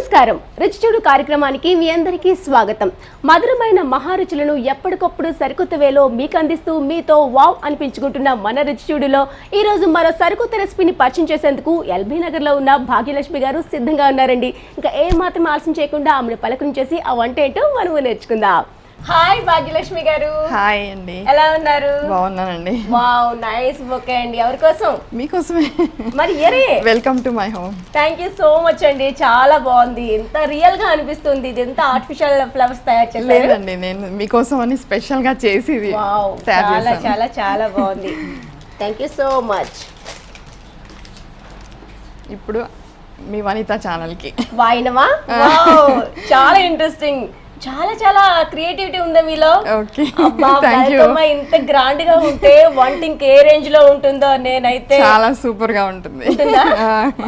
నమస్కారం. రుచి చూడు కార్యక్రమానికి మీ అందరికీ స్వాగతం. మధురమైన మహారుచులను ఎప్పటికప్పుడు సరికొత్త వేలో మీకు అందిస్తూ మీతో వావ్ అనిపించుకుంటున్న మన రుచి చూడులో ఈ రోజు మరో సరికొత్త రెసిపీని పరిచయం చేసేందుకు ఎల్బీ నగర్ లో ఉన్న భాగ్యలక్ష్మి గారు సిద్ధంగా ఉన్నారండి. ఇంకా ఏ మాత్రం ఆలస్యం చేయకుండా ఆమెను పలకరించేసి ఆ వంట ఏంటో మనం నేర్చుకుందాం. హాయ్ భాగ్యలక్ష్మి గారు. హాయ్ అండి. ఎలా ఉన్నారు? బాగున్నానండి. వావ్, నైస్ బొకే అండి. ఎవరి కోసం? మీకోసమే. మరి ఎరే welcome to my home. Thank you so much అండి. చాలా బాగుంది. ఎంత రియల్ గా అనిపిస్తుంది. ఇది ఎంత ఆర్టిఫిషియల్ ఫ్లవర్స్ తయారు చేశారు? లేదండి, నేను మీకోసం అని స్పెషల్ గా చేసి చాలా చాలా చాలా బాగుంది. Thank you so much. ఇప్పుడు మీ వనిత ఛానల్ కి వాయినమా? చాలా ఇంట్రెస్టింగ్. చాలా చాలా క్రియేటివిటీ ఉంది మీలో. ఇంత గ్రాండ్ గా ఉంటే వంట ఇంకే రేంజ్ లో ఉంటుందో. నేనైతే చాలా సూపర్ గా ఉంటుంది.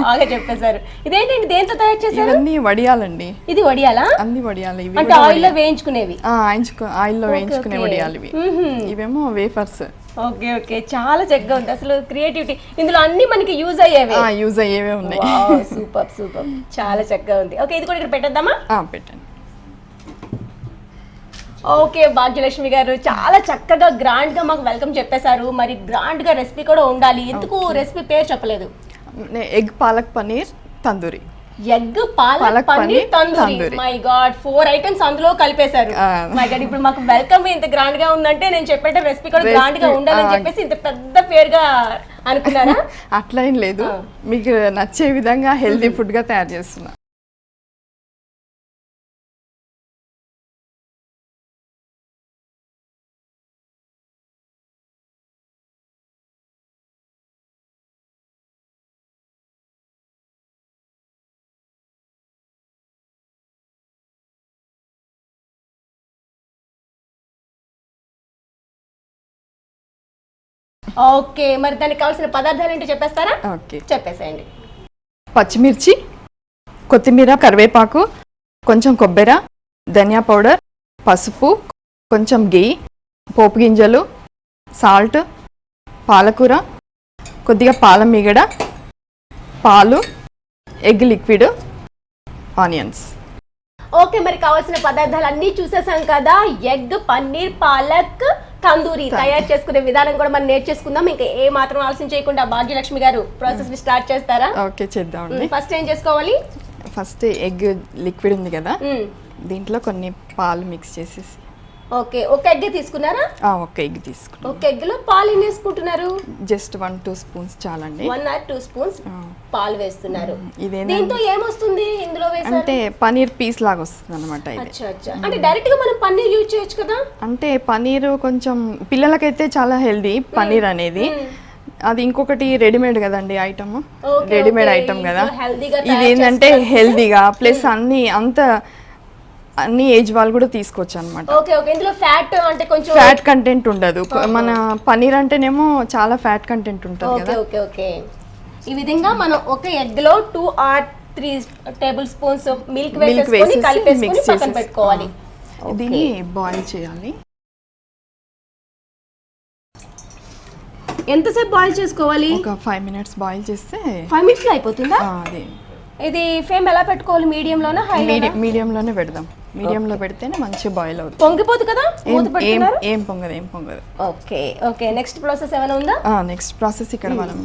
బాగా చెప్పేశారు. ఇదేంటండి, దేంతో తయారు చేశారు? ఇవన్నీ వడియాలండి. ఇది వడియాలా? అన్ని వడియాలు. ఇవి అంటే ఆయిల్ లో వేయించుకునేవి? ఆయిల్ లో వేయించుకునే వడియాలు ఇవి. ఇవేమో వేఫర్స్. ఓకే ఓకే, చాలా చక్కగా ఉంది. అసలు క్రియేటివిటీ ఇందులో అన్ని మనకి యూజ్ అయ్యేవే ఉన్నాయి. సూపర్ సూపర్, చాలా చక్కగా ఉంది. ఓకే, ఇది కూడా ఇక్కడ పెట్టేద్దామా? పెట్టండి. ఓకే భాగ్యలక్ష్మి గారు, చాలా చక్కగా గ్రాండ్ గా మాకు వెల్కమ్ చెప్పేశారు. మరి గ్రాండ్ గా రెసిపీ కూడా ఉండాలి. ఎందుకు రెసిపీ పేరు చెప్పలేదు? Egg palak paneer tandoori. Egg palak paneer tandoori. My God, 4 items అందులో కలిపేశారు. మై గాడ్, ఇప్పుడు మాకు వెల్కమ్ ఇంత గ్రాండ్ గా ఉందంటే నేను చెప్పేట రెసిపీ కూడా గ్రాండ్ గా ఉండాలని చెప్పేసి ఇంత పెద్ద పేరుగా అనుకున్నారా? అట్లా ఏం లేదు, మీకు నచ్చే విధంగా హెల్తీ ఫుడ్ గా తయారు చేస్తున్నా. ఓకే, మరి దానికి కావాల్సిన పదార్థాలు ఏంటో చెప్పేస్తారా? చెప్పేసేయండి. పచ్చిమిర్చి, కొత్తిమీర, కరివేపాకు, కొంచెం కొబ్బరి, ధనియా పౌడర్, పసుపు, కొంచెం గీ, పోపు గింజలు, సాల్ట్, పాలకూర, కొద్దిగా పాల మీగడ, పాలు, ఎగ్ లిక్విడ్, ఆనియన్స్. ఓకే, మరి కావాల్సిన పదార్థాలు అన్నీ చూసేసాం కదా. ఎగ్, పన్నీర్, పాలక్, తందూరి తయారు చేసుకునే విధానం కూడా మనం నేర్చేసుకుందాం. ఇంకా ఏ మాత్రం ఆలస్యం చేయకుండా భాగ్యలక్ష్మి గారు ప్రాసెస్ ని స్టార్ట్ చేస్తారా? ఓకే, చేద్దాం. ఫస్ట్ ఏం చేసుకోవాలి? ఫస్ట్ ఎగ్ లిక్విడ్ ఉంది కదా, దీంట్లో కొన్ని పాలు మిక్స్ చేసేసి. ఓకే, ఒక ఎగ్ తీసుకున్నారా? ఒక ఎగ్ తీసుకున్నాను. ఒక ఎగ్ లో పాలు ఎన్ని వేసుకుంటున్నారు? జస్ట్ 1-2 స్పూన్స్ చాలండి. 1 or 2 స్పూన్స్ పాలు వేస్తున్నారు. దీంతో ఏమొస్తుంది ఇందులో వేసారు? అంటే పన్నీర్ పీస్ లాగా వస్తుంది అనమాట. అంటే డైరెక్ట్ గా మనం పన్నీర్ యూజ్ చేయొచ్చు కదా? అంటే పన్నీర్ కొంచెం పిల్లలకైతే చాలా హెల్దీ పన్నీర్ అనేది. అది ఇంకొకటి రెడీమేడ్ కదండి ఐటమ్, రెడీమేడ్ ఐటమ్ కదా. ఇది ఏంటంటే హెల్దీగా ప్లస్ అన్ని ఏజ్ వాళ్ళు కూడా తీసుకోవచ్చు అనమాట. ఇందులో ఫ్యాట్ అంటే కొంచెం ఫ్యాట్ కంటెంట్ ఉండదు. మన పన్నీర్ అంటేనేమో చాలా ఫ్యాట్ కంటెంట్ ఉంటుంది కదా. ఓకే, ఈ విధంగా మనం ఒక ఎగ్ లో 2 or 3 టేబుల్ స్పూన్స్ మిల్క్ వేసేసుకొని కలిపేసుకొని పక్కన పెట్టుకోవాలి. దీన్ని బాయిల్ చేయాలి. ఎంతసేపు బాయిల్ చేసుకోవాలి? ఒక 5 minutes బాయిల్ చేస్తే 5 minutes లో అయిపోతుందా? అదే. ఇది ఫ్లేమ్ ఎలా పెట్టుకోవాలి? మీడియం లోనా, హై లోనా? మీడియం లోనే పెడదాం. మీడియం లో పెడితేనే మంచిగా బాయిల్ అవుతుంది. పొంగిపోదు కదా? ఏం పొంగదు. ఓకే ఓకే, నెక్స్ట్ ప్రాసెస్ ఏమైనా ఉందా? నెక్స్ట్ ప్రాసెస్ ఇక్కడ మనం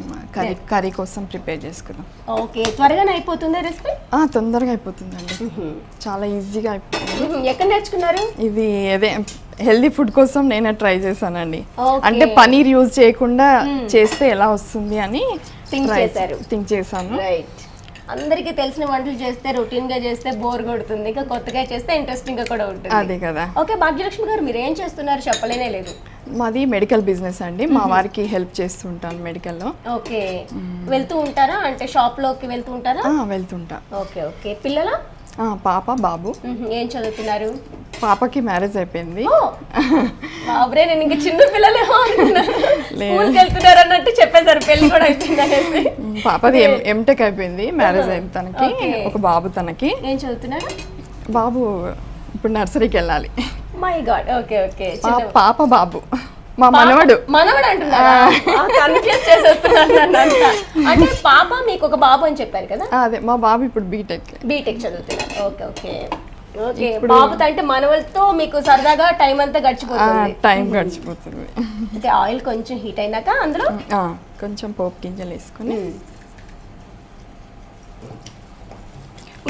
కర్రీ కోసం ప్రిపేర్ చేసుకుందాం. ఓకే, త్వరగానే అయిపోతుందా రెసిపీ? తొందరగా అయిపోతుందండి, చాలా ఈజీగా అయిపోతుంది. ఎక్కడ నేర్చుకున్నారు ఇది? అదే హెల్దీ ఫుడ్ కోసం నేనే ట్రై చేశానండి. అంటే పనీర్ యూజ్ చేయకుండా చేస్తే ఎలా వస్తుంది అని థింక్ చేశాను. అందరికి తెలిసిన వంటలు చేస్తే రొటీన్ గా చేస్తే బోర్ కొడుతుంది, ఇంకా కొత్తగా చేస్తే ఇంట్రెస్టింగ్ గా కూడా ఉంటుంది. అదే కదా. ఓకే భాగ్యలక్ష్మి గారు, మీరు ఏం చేస్తున్నారు చెప్పలేనే లేదు. మాది మెడికల్ బిజినెస్ అండి. మా వారికి హెల్ప్ చేస్తుంటాను మెడికల్ లో. ఓకే, వెళ్తూ ఉంటారా? అంటే షాప్ లోకి వెళ్తూ ఉంటారా? వెళ్తుంటా. ఓకే ఓకే, పిల్లల? పాప, బాబు. ఏం చదువుతున్నారు? పాపకి మ్యారేజ్ అయిపోయింది. బాబరే, నేను ఇంకా చిన్న పిల్లలేమో స్కూల్కి వెళ్తున్నారు అన్నట్టు చెప్పేశారు. పెళ్లి కూడా అయిపోయింది అనేసి. పాపది ఎంటెక్ అయిపోయింది, మ్యారేజ్ అయింది తనకి. ఒక బాబు తనకి. ఏం చదువుతున్నారు? బాబు ఇప్పుడు నర్సరీకి వెళ్ళాలి. My God. ఓకే ఓకే, పాప బాబు. మా మనవడు అంటున్నారా? కన్ఫ్యూజ్ చేసేస్తున్నాను నన్నంతా. అంటే పాప మీకు ఒక బాబు అని చెప్పారు కదా? అదే మా బాబు ఇప్పుడు బీటెక్ చదువుతున్నారు. Okay okay okay. బాబుతో అంటే మనవలతో మీకు సరదాగా టైం అంతా గడిచిపోతుంది. టైం గడిచిపోతుంది. అంటే ఆయిల్ కొంచెం హీట్ అయినాక అందులో కొంచెం పోపు గింజలు వేసుకొని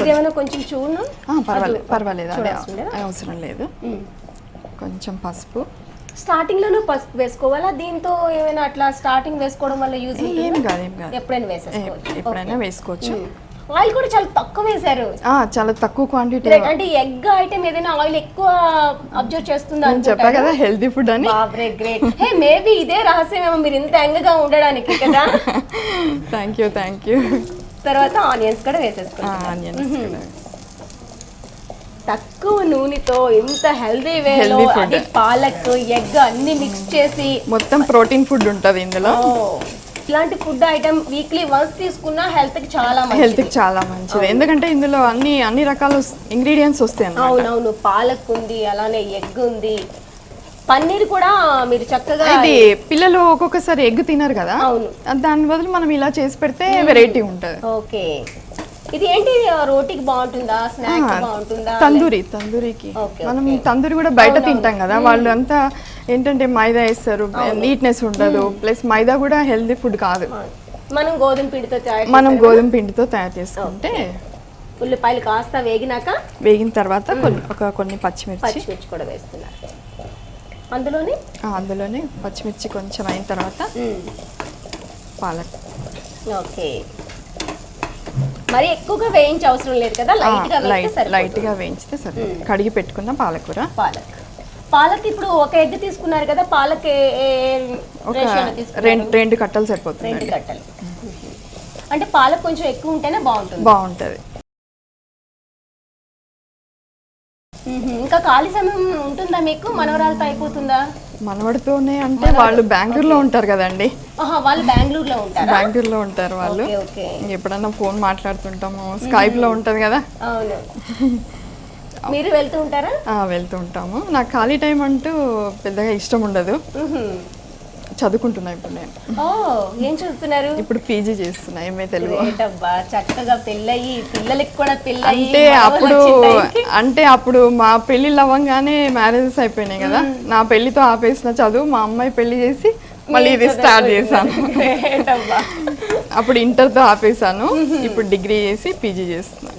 ఇదేమైనా కొంచెం చూడు. పర్వాలేదు అవసరం లేదు. కొంచెం పసుపు స్టార్టింగ్ లోనే పసుపు వేసుకోవాలా? దీంతో ఏమైనా అట్లా స్టార్టింగ్ వేసుకోవడం వల్ల యూజ్ ఏం కాదు ఎప్పుడైనా వేసుకోవచ్చు. ఆయిల్ కూడా చాలా తక్కువ వేశారు. చాలా తక్కువ క్వాంటిటీ. అంటే ఎగ్ ఐటమ్ ఏదైనా ఆయిల్ ఎక్కువ అబ్జర్వ్ చేస్తుందా? చెప్పా కదా హెల్తీ ఫుడ్ అని. గ్రేట్. హే మేబీ ఇదే రహస్యమేమో మీరు ఇంత యంగ్గా ఉండడానికి కదా. Thank you. తర్వాత ఆనియన్స్ కూడా వేసేసుకోండి. తక్కువ నూనెతో ఇంత హెల్దీ వేలో అది పాలక్ ఎగ్ అన్ని మిక్స్ చేసి మొత్తం ప్రోటీన్ ఫుడ్ ఉంటుంది ఇందులో. ఇలాంటి ఫుడ్ ఐటమ్ వీక్లీ వన్స్ తీసుకున్నా హెల్త్ కి చాలా మంచిది. ఎందుకంటే ఇందులో అన్ని రకాల ఇంగ్రీడియంట్స్ వస్తాయి. అవునవును. పాలక్ ఉంది, అలానే ఎగ్ ఉంది, పన్నీర్ కూడా మీరు చక్కగా. ఇది పిల్లలు ఒక్కొక్కసారి ఎగ్ తినరు కదా, దాని బదులు మనం ఇలా చేసి పెడితే వెరైటీ ఉంటుంది. ఓకే. ఇది ఏంటి, రోటీకి బాగుంటుందా, స్నాక్ బాగుంటుందా? తందూరికి మనం తందూరి కూడా బయట తింటాం కదా, వాళ్ళు అంతా ఏంటంటే మైదా వేస్తారు, నీట్నెస్ ఉండదు, ప్లస్ మైదా కూడా హెల్దీ ఫుడ్ కాదు. మనం గోధుమ పిండితో తయారు చేసుకుంటే. ఉల్లిపాయలు కాస్త వేగిన తర్వాత కొన్ని పచ్చిమిర్చి కూడా వేస్తున్నారు. అందులోనే పచ్చిమిర్చి కొంచెం అయిన తర్వాత పాలక్. ఓకే. మరి ఎక్కువగా వేయించే అవసరం లేదు కదా, లైట్ గా వేయించితే సరే. కడిగి పెట్టుకున్న పాలకూర. పాలక్ ఇప్పుడు ఒక ఎగ్ తీసుకున్నారు కదా, పాలక్ రెండు కట్టలు సరిపోతుంది. 2 కట్టలు. అంటే పాలక్ కొంచెం ఎక్కువ ఉంటేనే బాగుంటుంది. ఇంకా ఖాళీ సమయం ఉంటుందా మీకు? మనవరాలతో అయిపోతుందా? మనవడితోనే అంటే వాళ్ళు బెంగళూరులో ఉంటారు కదండి. వాళ్ళు బెంగళూరులో ఉంటారు వాళ్ళు. ఎప్పుడన్నా ఫోన్ మాట్లాడుతుంటాము, స్కైప్ లో ఉంటది కదా. అవును. మీరు వెళ్తూ ఉంటారా? వెళ్తూ ఉంటాము. నాకు ఖాళీ టైం అంటూ పెద్దగా ఇష్టం ఉండదు. చదువుకుంటున్నా ఇప్పుడు నేను. ఏం చదువుతున్నారు? ఇప్పుడు పీజీ చేస్తున్నా, ఎంఏ తెలుగు. చక్కగా పెళ్ళయి పిల్లలకి కూడా అంటే అప్పుడు మా పెళ్ళిళ్ళు అవ్వగానే మ్యారేజెస్ అయిపోయినాయి కదా, నా పెళ్లితో ఆపేసిన చదువు మా అమ్మాయి పెళ్లి చేసి మళ్ళీ ఇది స్టార్ట్ చేశాను. అప్పుడు ఇంటర్తో ఆపేసాను, ఇప్పుడు డిగ్రీ చేసి పీజీ చేస్తున్నాను.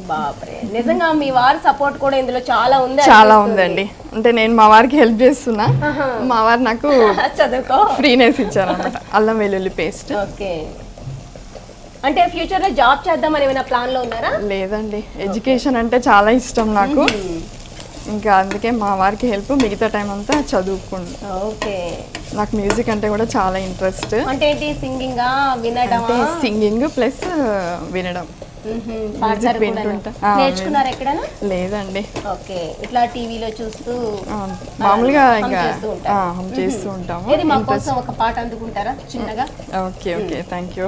నిజంగా మీ వారి సపోర్ట్ కూడా ఇందులో చాలా ఉందండి. అంటే నేను మా వారికి హెల్ప్ చేస్తున్నా, మా వారు నాకు ఫ్రీనెస్ ఇచ్చారు అనమాట. అల్లం వెల్లుల్లి పేస్ట్. అంటే ఫ్యూచర్ లో జాబ్ చేద్దామని ఏమైనా ప్లాన్ లో ఉన్నారా? లేదండి, ఎడ్యుకేషన్ అంటే చాలా ఇష్టం నాకు. ఇంకా అందుకే మా వారికి హెల్ప్, మిగతా టైం అంతా చదువుకుంటా. ఓకే. నాకు మ్యూజిక్ అంటే కూడా చాలా ఇంట్రెస్ట్. అంటే సింగింగ్ ప్లస్ వినడం. నేర్చుకున్నారా ఎక్కడైనా? లేదండి. ఓకే. ఇట్లా టీవీలో చూస్తూ మామూలుగా ఇంకా చేస్తూ ఉంటాము. మా కోసం ఒక పాట అందుకుంటారా చిన్నగా? ఓకే. Thank you.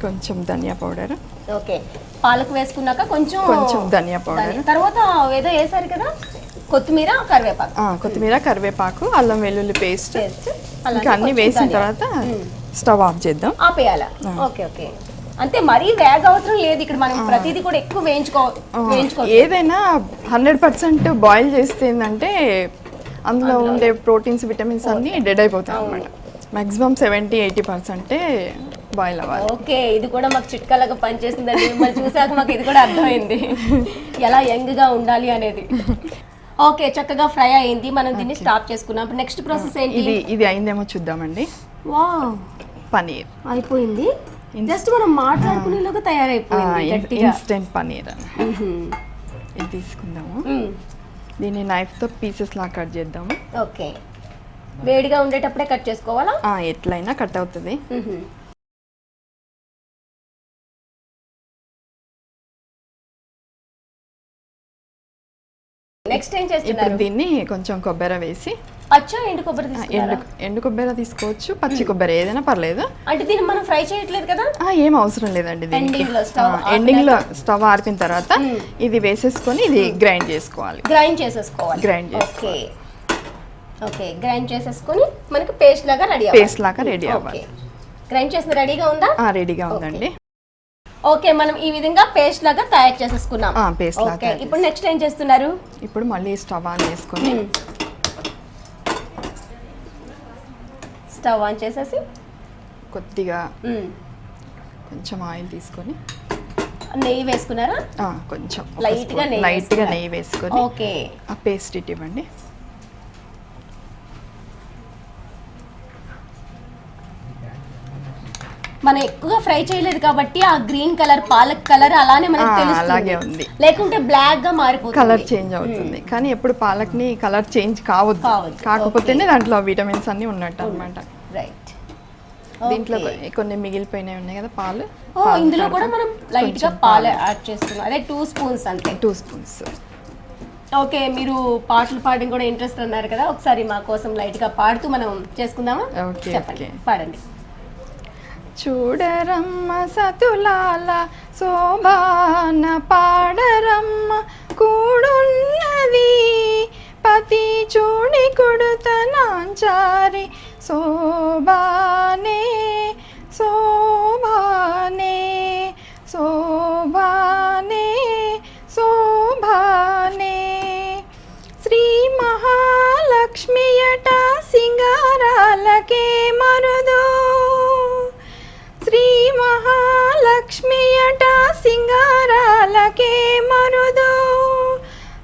కొంచెం ధనియా పౌడర్. ఓకే. పాలకు వేసుకున్నాక కొంచెం ధనియా పౌడర్, తర్వాత ఏదో వేసారు కదా, కొత్తిమీర కరివేపాకు, అల్లం వెల్లుల్లి పేస్ట్, ఇంకా అన్ని వేసిన తర్వాత స్టవ్ ఆఫ్ చేద్దాం, ఆపేయాలా? ఓకే. అంటే మరీ వేగ అవసరం లేదు ఇక్కడ, మనం ప్రతిదీ కూడా ఎక్కువ వేయించుకో. ఏదైనా 100% బాయిల్ చేస్తే ఏంటంటే అందులో ఉండే ప్రోటీన్స్, విటమిన్స్ అన్ని డెడ్ అయిపోతాయి అన్నమాట. మాక్సిమం 70-80% బాయిల్ అవ్వాలి. ఓకే. ఇది కూడా మాకు చిట్కాలాగా పనిచేసిందండి. మిమ్మల్ని చూసాక మాకు ఇది కూడా అర్థమైంది, ఎలా యంగ్ గా ఉండాలి అనేది. ఓకే, చక్కగా ఫ్రై అయింది, మనం దీన్ని స్టాప్ చేసుకున్నాం. నెక్స్ట్ ప్రాసెస్ ఏంటి? ఇది అయిందేమో చూద్దామండి. వావ్, పనీర్ అయిపోయింది. జస్ట్ మనం మాట్లాడుకునేలోగా తయారైపోయింది. ఇన్స్టెంట్ పనీర్ ఇది తీసుకుందాము. దీన్ని నైఫ్ తో పీసెస్ లా కట్ చేద్దాము. ఓకే. వేడిగా ఉండేటప్పుడే కట్ చేసుకోవాలా? ఎట్లయినా కట్ అవుతుంది. నెక్స్ట్ ఏం చేస్తున్నారు? దీన్ని కొంచెం కొబ్బరి వేసి. ఎండు కొబ్బరి తీసుకోవచ్చు, పచ్చి కొబ్బరి ఏదైనా పర్లేదు. అంటే దీన్ని మనం ఫ్రై చేయట్లేదు కదా? ఏం అవసరం లేదండి. ఎండింగ్ లో స్టవ్ ఆర్పిన తర్వాత ఇది వేసేసుకొని ఇది గ్రైండ్ చేసుకోవాలి. ఓకే, గ్రైండ్ చేసేసుకొని మనకి పేస్ట్ లాగా రెడీ అవ్వాలి. గ్రైండ్ చేసిన రెడీగా ఉందా? రెడీగా ఉందండి. ఓకే, మనం ఈ విధంగా పేస్ట్ లాగా తయారు చేసేసుకున్నాం. పేస్ట్ లాగా. ఇప్పుడు నెక్స్ట్ ఏం చేస్తున్నారు? ఇప్పుడు మళ్ళీ స్టవ్ ఆన్ చేసుకొని స్టవ్ ఆన్ చేసేసి కొద్దిగా కొంచెం ఆయిల్ తీసుకొని నెయ్యి వేసుకున్నారా? కొంచెం లైట్గా నెయ్యి వేసుకొని ఓకే, ఆ పేస్ట్ ఇవ్వండి. మనం ఎక్కువగా ఫ్రై చేయలేదు కాబట్టి ఆ గ్రీన్ కలర్ పాలక్ కలర్ అలానే మనకు అలాగే ఉంది, లేకుంటే బ్లాక్ గా మారిపోతుంది, కలర్ చేంజ్ అవుతుంది. కానీ ఎప్పుడు పాలక్ ని కలర్ చేంజ్ కావద్దు, కాకపోతేనే దాంట్లో విటమిన్స్ అన్ని ఉన్నట్టు అన్నమాట. రైట్. దీంట్లో కొన్ని మిగిలిపోయినాయి ఉన్నాయి కదా పాలు, ఇందులో కూడా మనం లైట్ గా పాలు యాడ్ చేస్తున్నాం. అదే 2 స్పూన్స్ అంతే. 2 స్పూన్స్. ఓకే, మీరు పాటలు పాడడం కూడా ఇంట్రెస్ట్ అన్నారు కదా, ఒకసారి మా కోసం లైట్ గా పాడుతూ మనం చేసుకుందామా? చెప్పండి, పాడండి. చూడరమ్మ సతులాల శోభాన పాడరమ్మ కూడున్నది పతి చూడి కొడుతనాంచారి శోభానే శోభానే శోభానే శోభానే శ్రీ మహాలక్ష్మియట సింగారాలకే మరుదో శ్రీ మహాలక్ష్మియట సింగారాలకే మరుదో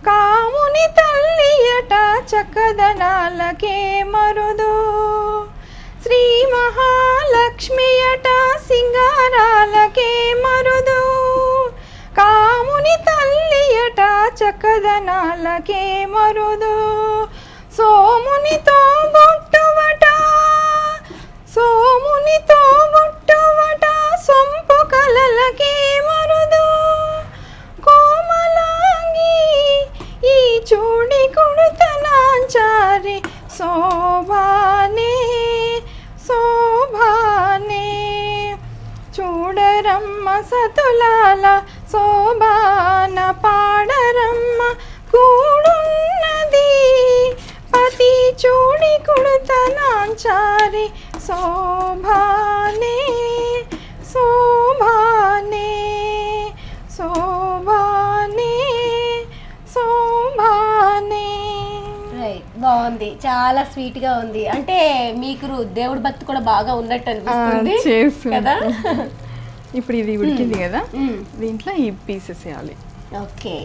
కాముని తల్లియట చక్కదనాలకే మరుదో శ్రీ మహాలక్ష్మియట సింగారాలకే మరుదో కాముని తల్లియట చక్కదనాలకే మరుదో సోమునితో బొట్టువట సోమునితో బొట్టువట సొంపు కలలకే మరుదో కోమలాంగి ఈ చూడి కుడుతనాంచారి శోభానే శోభానే చూడరమ్మ సతులాల శోభాన పాడరమ్మ కూడున్నది పతి చూడి కుడుతనాంచారి శోభానే శోభానే శోభానే శోభానే. రైట్, బాగుంది, చాలా స్వీట్ గా ఉంది. అంటే మీకు దేవుడి భక్తి కూడా బాగా ఉన్నట్టు అనిపిస్తుంది కదా. ఇప్పుడు ఇది ఉడికింది కదా, దీంట్లో ఈ పీసెస్ వేయాలి. ఓకే,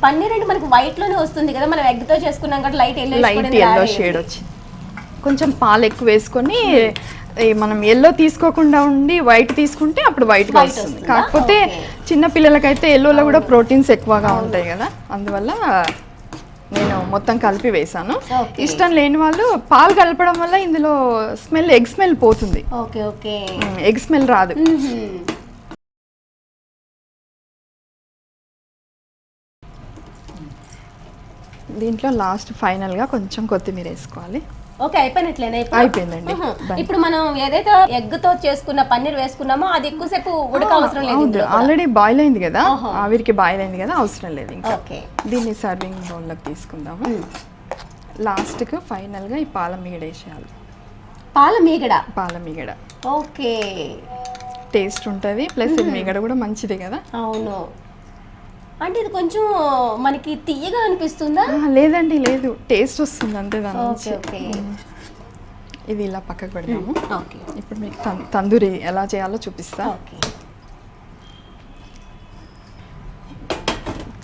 పన్నీర్ అంటే మనకి వైట్ లోనే వస్తుంది కదా, మనం ఎగ్ తో చేసుకున్నాం కాబట్టి లైట్ ఎల్లో షేడ్ వచ్చింది. కొంచెం పాలు ఎక్కువ వేసుకొని మనం ఎల్లో తీసుకోకుండా ఉండి వైట్ తీసుకుంటే అప్పుడు వైట్ గా వస్తుంది. కాకపోతే చిన్న పిల్లలకైతే ఎల్లోలో కూడా ప్రోటీన్స్ ఎక్కువగా ఉంటాయి కదా, అందువల్ల నేను మొత్తం కలిపి వేసాను. ఇష్టం లేని వాళ్ళు పాలు కలపడం వల్ల ఇందులో ఎగ్ స్మెల్ పోతుంది. ఎగ్ స్మెల్ రాదు. దీంట్లో లాస్ట్ ఫైనల్ గా కొంచెం కొత్తిమీర వేసుకోవాలి. ఓకే, అయిపోయినట్లేనా? అయిపోయిందండి. ఇప్పుడు మనం ఏదైతే ఎగ్ తో చేసుకున్న పన్నీర్ వేసుకున్నామో అది ఎక్కువసేపు ఉడక అవసరం లేదు, ఆల్రెడీ బాయిల్ అయింది కదా, ఆవిరికి బాయిల్ అయింది కదా, అవసరం లేదు ఇంకా. దీన్ని సర్వింగ్ బౌల్ లోకి తీసుకుందాము. లాస్ట్ కు ఫైనల్ గా ఈ పాల మీగడ వేసేయాలి. పాల మీగడ ఓకే, టేస్ట్ ఉంటది, ప్లస్ మీగడ కూడా మంచిది కదా. అవును, అంటే ఇది కొంచెం మనకి తీయగా అనిపిస్తుందా? లేదండి, లేదు, టేస్ట్ వస్తుంది అంతే దాని నుంచి. ఇది ఇలా పక్కకు పెడదాము. ఇప్పుడు మీకు తందూరి ఎలా చేయాలో చూపిస్తా.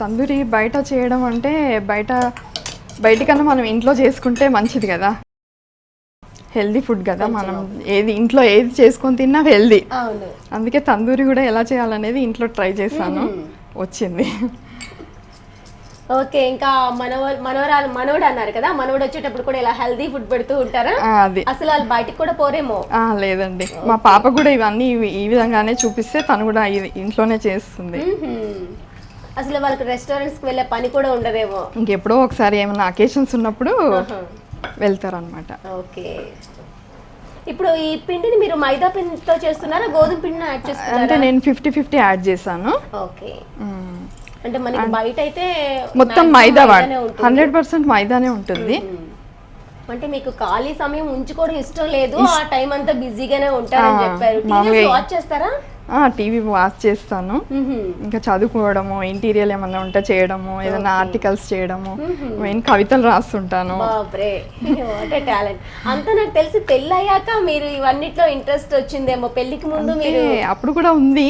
తందూరి బయట చేయడం అంటే బయటకన్నా మనం ఇంట్లో చేసుకుంటే మంచిది కదా, హెల్దీ ఫుడ్ కదా. మనం ఇంట్లో ఏది చేసుకొని తిన్నా హెల్దీ. అందుకే తందూరి కూడా ఎలా చేయాలనేది ఇంట్లో ట్రై చేశాను, వచ్చింది. ఓకే, ఇంకా మనోడు అన్నారు కదా, మనోడు వచ్చేటప్పుడు కూడా ఇలా హెల్దీ ఫుడ్ పెడుతూ ఉంటారా? అది అసలు వాళ్ళు బయటికి కూడా పోరేమో? లేదండి, మా పాప కూడా ఇవన్నీ ఈ విధంగానే చూపిస్తే తను కూడా ఇంట్లోనే చేస్తుంది. అసలు వాళ్ళకి రెస్టారెంట్స్ కి వెళ్ళే పని కూడా ఉండదేమో? ఇంకెప్పుడో ఒకసారి ఏమైనా అకేషన్స్ ఉన్నప్పుడు వెళ్తారనమాట. ఓకే, ఇప్పుడు ఈ పిండిని మీరు మైదా పిండితో చేస్తున్నారా, గోధుమ పిండిని యాడ్ చేస్తున్నారా? అంటే నేను 50-50 యాడ్ చేశాను. ఓకే, అంటే మనకి బయట అయితే మొత్తం మైదా 100% మైదానే ఉంటుంది. అంటే మీకు ఖాళీ సమయం ఉంచుకోవడం ఇష్టం లేదు, ఆ టైం అంతా బిజీగానే ఉంటారని చెప్పారు. టీవీ వాచ్ చేస్తారా? టీవీ వాచ్ చేస్తాను. ఇంకా చదువుకోవడము, ఇంటీరియల్ ఏమన్నా ఉంటే చేయడము, ఏదైనా ఆర్టికల్స్ చేయడము, మెయిన్ కవితలు రాస్తుంటాను. టాలెంట్ అంతా నాకు తెలిసి పెళ్ళి అయ్యాక మీరు ఇవన్నిట్లో ఇంట్రెస్ట్ వచ్చిందేమో, పెళ్లికి ముందు మీరు అప్పుడు కూడా ఉంది.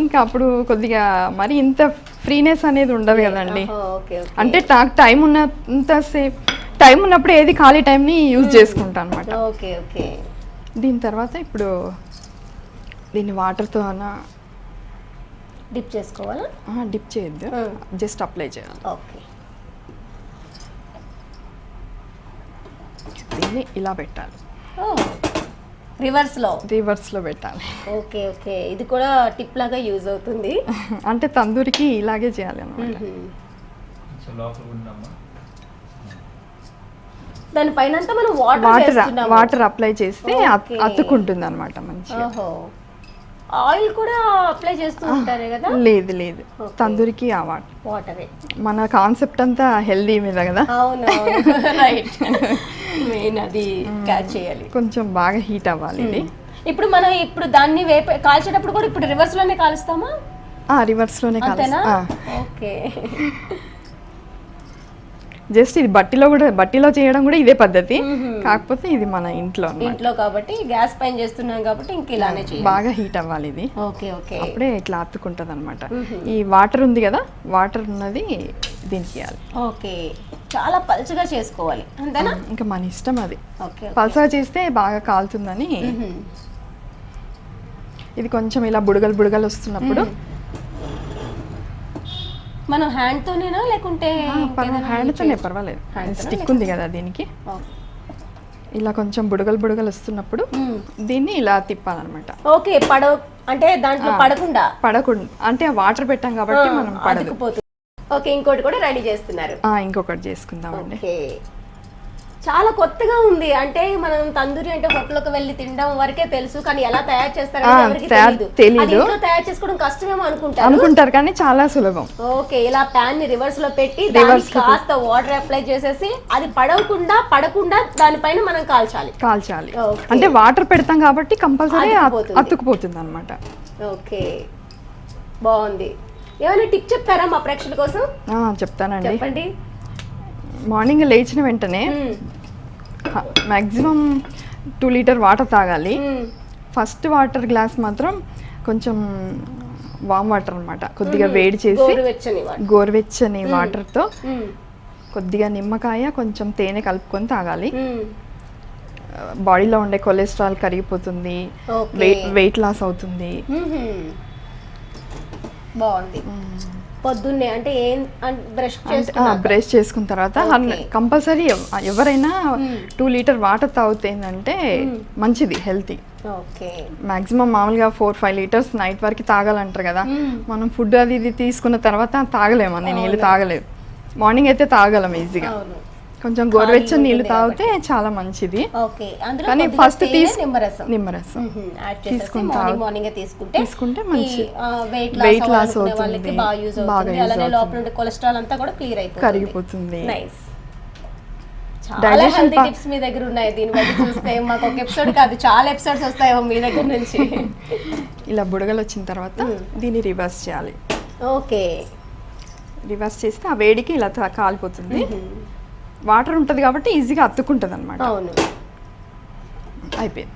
ఇంకా అప్పుడు కొద్దిగా మరి ఇంత ఫ్రీనెస్ అనేది ఉండదు కదండి. అంటే నాకు టైం టైం ఉన్నప్పుడు ఏది ఖాళీ టైంని యూజ్ చేసుకుంటాను అనమాట. Okay okay. దీని తర్వాత ఇప్పుడు దీన్ని వాటర్తో డిప్ చేసుకోవాలా? డిప్ చేయొద్దు, జస్ట్ అప్లై చేయాలి. ఓకే. దీన్ని ఇలా పెట్టాలి, రివర్స్లో పెట్టాలి. Okay okay. ఇది కూడా టిప్ లాగా యూజ్ అవుతుంది. అంటే తందూరికి ఇలాగే చేయాలి అన్నమాట. దానిపైన మనం వాటర్ అప్లై చేస్తే అతుక్కుంటుంది అనమాట మంచిగా. ఆయిల్ కూడా అప్లై చేస్తూ ఉంటారే కదా? లేదు లేదు, తందూరికి ఆ వాటరే. మన కాన్సెప్ట్ అంతా హెల్దీ మీద కదా. అవును రైట్. మెయిన్ అది క్యాచ్ చేయాలి. కొంచెం బాగా హీట్ అవ్వాలి ఇది. ఇప్పుడు మనం దాన్ని కాల్చేటప్పుడు కూడా ఇప్పుడు రివర్స్ లోనే కాలుస్తామా? రివర్స్ లోనే కాలుస్తాం. ఓకే. జస్ట్ ఇది బట్టిలో చేయడం కూడా ఇదే పద్ధతి, కాకపోతే ఇది మన ఇంట్లో కాబట్టి గ్యాస్ పైన చేస్తున్నాం కాబట్టి ఇంక ఇలానే చేయాలి. బాగా హీట్ అవ్వాలి ఇది. Okay okay. అప్పుడే ఇట్లా అతుక్కుంటది అనమాట. ఈ వాటర్ ఉంది కదా, వాటర్ ఉన్నది దీనికి ఇవ్వాలి. ఓకే. చాలా పల్చగా చేసుకోవాలి అంతేనా? ఇంకా మన ఇష్టం అది. పల్చగా చేస్తే బాగా కాలుతుందని. ఇది కొంచెం ఇలా బుడగలు వస్తున్నప్పుడు మనం హ్యాండ్ తోనేనా లేకుంటే? హ్యాండ్ తోనే పర్వాలేదు, స్టిక్ ఉంది కదా దీనికి. ఇలా కొంచెం బుడగలు వస్తున్నప్పుడు దీన్ని ఇలా తిప్పాలన్నమాట. ఓకే. అంటే దాంట్లో పడకుండా అంటే వాటర్ పెట్టాం కాబట్టి మనం పడదు. ఓకే. ఇంకోటి కూడా రెడీ చేస్తున్నారు. ఇంకొకటి చేసుకుందామండి. చాలా కొత్తగా ఉంది. అంటే మనం తందూరి అంటే హోటల్కి వెళ్ళి తినడం వరకే తెలుసు, కానీ ఎలా తయారు చేస్తారో తెలియదు. తయారు చేసుకోవడం కష్టమేమో అనుకుంటారు కానీ చాలా సులభం. ఓకే. ఇలా ప్యాన్ ని రివర్స్ లో పెట్టి కాస్త వాటర్ అప్లై చేసేసి అది పడకుండా దానిపైన మనం కాల్చాలి. అంటే వాటర్ పెడతాం కాబట్టి కంపల్సరీ అతుక్కుపోతుంది అనమాట. ఓకే. బాగుంది. ఏమైనా టిప్ చెప్తారా మా ప్రేక్షకుల కోసం? చెప్తానండి. చెప్పండి. మార్నింగ్ లేచిన వెంటనే మ్యాక్సిమం 2 లీటర్ వాటర్ తాగాలి. ఫస్ట్ వాటర్ గ్లాస్ మాత్రం కొంచెం వామ్ వాటర్ అనమాట, కొద్దిగా వేడి చేసి గోరువెచ్చని వాటర్తో కొద్దిగా నిమ్మకాయ కొంచెం తేనె కలుపుకొని తాగాలి. బాడీలో ఉండే కొలెస్ట్రాల్ కరిగిపోతుంది, వెయిట్ లాస్ అవుతుంది. బాగుంది. పొద్దున్నే అంటే బ్రష్ చేసుకున్న తర్వాత కంపల్సరీ ఎవరైనా 2 లీటర్ వాటర్ తాగుతుందంటే మంచిది, హెల్తీ. మాక్సిమం మామూలుగా 4-5 లీటర్స్ నైట్ వరకు తాగాలంటారు కదా. మనం ఫుడ్ అది తీసుకున్న తర్వాత తాగలేము, నీళ్ళు తాగలేదు. మార్నింగ్ అయితే తాగలం ఈజీగా. కొంచెం గోరువెచ్చని నీళ్ళు తాగితే చాలా మంచిది. కానీ ఫస్ట్ నిమ్మరసం తీసుకుంటే మంచి వెయిట్ లాస్ అవుతుంది, కరిగిపోతుంది. చాలా హెల్తీ టిప్స్ మీ దగ్గర ఉన్నాయి. దీని బట్టి చూస్తే మాకు ఒక ఎపిసోడ్ కాదు, చాలా ఎపిసోడ్స్ వస్తాయేమో మీ దగ్గర నుంచి. ఇలా బుడగలు వచ్చిన తర్వాత దీన్ని రివర్స్ చేయాలి. ఓకే. రివర్స్ చేస్తే ఆ వేడికి ఇలా కాలిపోతుంది. వాటర్ ఉంటుంది కాబట్టి ఈజీగా అతుక్కుంటుంది అనమాట. అవును. అయిపోయింది.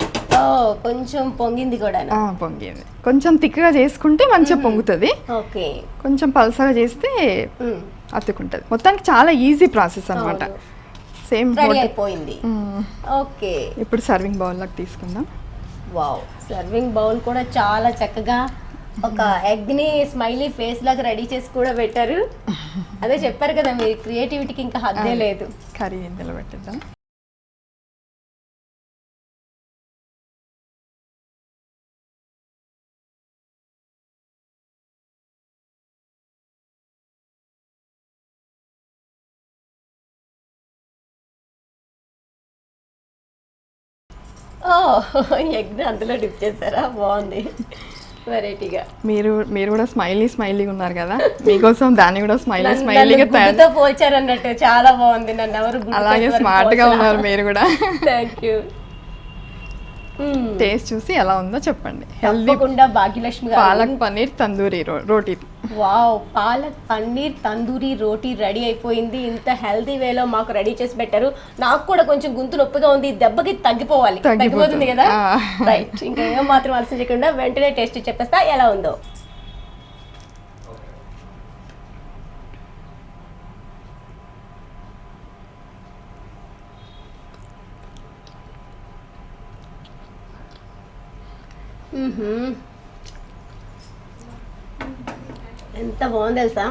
కొంచెం పొంగింది కూడా. పొంగింది. కొంచెం తిక్కగా చేసుకుంటే మంచిగా పొంగుతుంది. ఓకే. కొంచెం పల్సగా చేస్తే అతుక్కుంటుంది. మొత్తానికి చాలా ఈజీ ప్రాసెస్ అనమాట. సేమ్ అయిపోయింది. ఓకే. ఇప్పుడు సర్వింగ్ బౌల్లోకి తీసుకుందాం. వావ్, సర్వింగ్ బౌల్ కూడా చాలా చక్కగా ఒక ఎగ్ ని స్మైలీ ఫేస్ లాగా రెడీ చేసి కూడా పెట్టారు. అదే చెప్పారు కదా, మీరు క్రియేటివిటీకి ఇంకా హద్దే లేదు. కర్రీ ఇందులో పెట్టేద్దాం. ఎగ్ అందులో డిప్ చేశారా? బాగుంది. వెరైటీగా. మీరు కూడా స్మైలీగా ఉన్నారు కదా, మీకోసం దాన్ని కూడా స్మైలీగా గుడ్డుతో పోల్చారు అన్నట్టు చాలా బాగుంది. నన్ను ఎవరు అలాగే స్మార్ట్ గా ఉన్నారు మీరు కూడా. Thank you. టేస్ట్ చూసి ఎలా ఉందో చెప్పండి. తప్పకుండా భాగ్యలక్ష్మి గారు పాలక్ పన్నీర్ తందూరి రోటీ. వావ్, పాలక్ పన్నీర్ తందూరి రోటీ రెడీ అయిపోయింది. ఇంత హెల్తీ వేలో మాకు రెడీ చేసి పెట్టారు. నాకు కూడా కొంచెం గొంతు నొప్పిగా ఉంది, దెబ్బకి తగ్గిపోతుంది కదా. రైట్, ఇంకా ఏం మాత్రం ఆలస్యం చేయకుండా వెంటనే టేస్ట్ చెప్పేస్తా ఎలా ఉందో. ఎంత బాగుంది తెలుసా,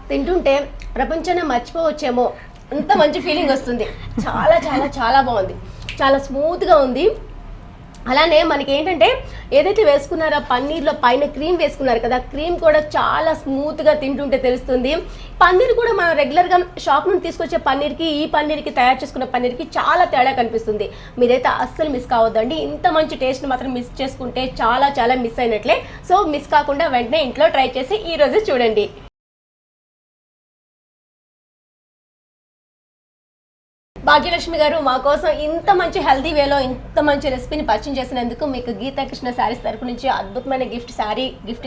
తింటుంటే ప్రపంచాన్ని మర్చిపోవచ్చేమో అంత మంచి ఫీలింగ్ వస్తుంది. చాలా చాలా చాలా బాగుంది, చాలా స్మూత్గా ఉంది. అలానే మనకి ఏంటంటే ఏదైతే వేసుకున్నారో పన్నీర్లో పైన క్రీమ్ వేసుకున్నారు కదా, క్రీమ్ కూడా చాలా స్మూత్గా తింటుంటే తెలుస్తుంది. పన్నీర్ కూడా మనం రెగ్యులర్గా షాప్ నుండి తీసుకొచ్చే పన్నీర్కి ఈ పన్నీర్కి తయారు చేసుకున్న పన్నీర్కి చాలా తేడా కనిపిస్తుంది. మీరైతే అస్సలు మిస్ కావద్దండి. ఇంత మంచి టేస్ట్ మాత్రం మిస్ చేసుకుంటే చాలా చాలా మిస్ అయినట్లే. సో మిస్ కాకుండా వెంటనే ఇంట్లో ట్రై చేసి ఈ రోజు చూడండి. భాగ్యలక్ష్మి గారు మా కోసం ఇంత మంచి హెల్తీ వేలో ఇంత మంచి రెసిపీని పరిచయం చేసినందుకు మీకు గీతాకృష్ణ శారీస్ తరపు నుంచి అద్భుతమైన గిఫ్ట్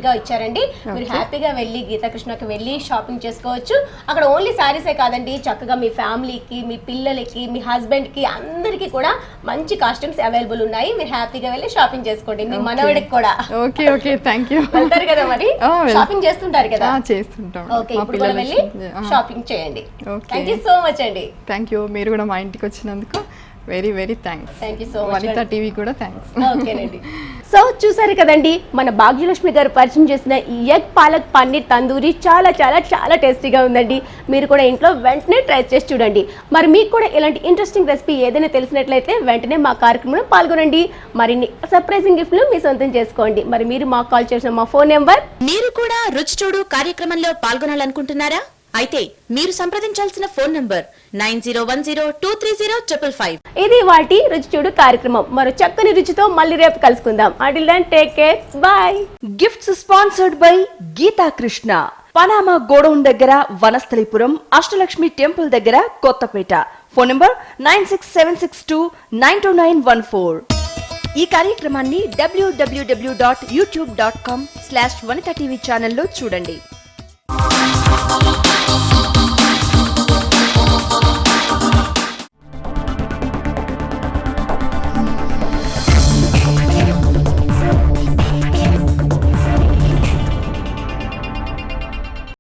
గా ఇచ్చారండి. మీరు హ్యాపీగా వెళ్ళి గీతాకృష్ణకి వెళ్ళి షాపింగ్ చేసుకోవచ్చు. అక్కడ ఓన్లీ శారీసే కాదండి, చక్కగా మీ ఫ్యామిలీకి, మీ పిల్లలకి, మీ హస్బెండ్ కి అందరికి కూడా మంచి కాస్ట్యూమ్స్ అవైలబుల్ ఉన్నాయి. మీరు హ్యాపీగా వెళ్ళి షాపింగ్ చేసుకోండి. మీ మనవడికి కూడా. Okay thank you. వెళ్తారు కదా మరి, షాపింగ్ చేస్తుంటారు కదా. చేస్తుంటాం. ఓకే, ఇప్పుడు కూడా వెళ్ళి షాపింగ్ చేయండి. థ్యాంక్ యూ సో మచ్ అండి. Thank you. మీరు కూడా మా ఇంటికి వచ్చినందుకు very thanks. Thank you so much. Vanitha TV కూడా థ్యాంక్స్. ఓకేనండి. సో చూసారు కదండి, మన భాగ్యలక్ష్మి గారు పరిచయం చేసిన ఈ ఎగ్ పాలక్ పన్నీర్ తందూరి చాలా చాలా చాలా టేస్టీగా ఉందండి. మీరు కూడా ఇంట్లో వెంటనే ట్రై చేసి చూడండి. మరి మీకు కూడా ఇలాంటి ఇంట్రెస్టింగ్ రెసిపీ ఏదైనా తెలిసినట్లయితే వెంటనే మా కార్యక్రమంలో పాల్గొనండి. మరిన్ని సర్ప్రైజింగ్ గిఫ్ట్లు మీ సొంతం చేసుకోండి. మరి మీరు మాకు కాల్ చేసిన మా ఫోన్ నెంబర్. మీరు కూడా రుచి చూడు కార్యక్రమంలో పాల్గొనాలనుకుంటున్నారా? అయితే మీరు సంప్రదించాల్సిన ఫోన్ నంబర్ 9010230555. ఇది వాటి రుచి చూడు కార్యక్రమం. మరో చక్కని రుచితో మళ్ళీ రేపు కలుసుకుందాం. Until then take care, bye. Gifts sponsored by Geethakrishna, Panama godown దగ్గర, వనస్థలిపురం, అష్టలక్ష్మి టెంపుల్ దగ్గర, కొత్తపేట. Phone number 9676292914. ఈ కార్యక్రమాన్ని www.youtube.com/vanitatv ఛానల్లో చూడండి.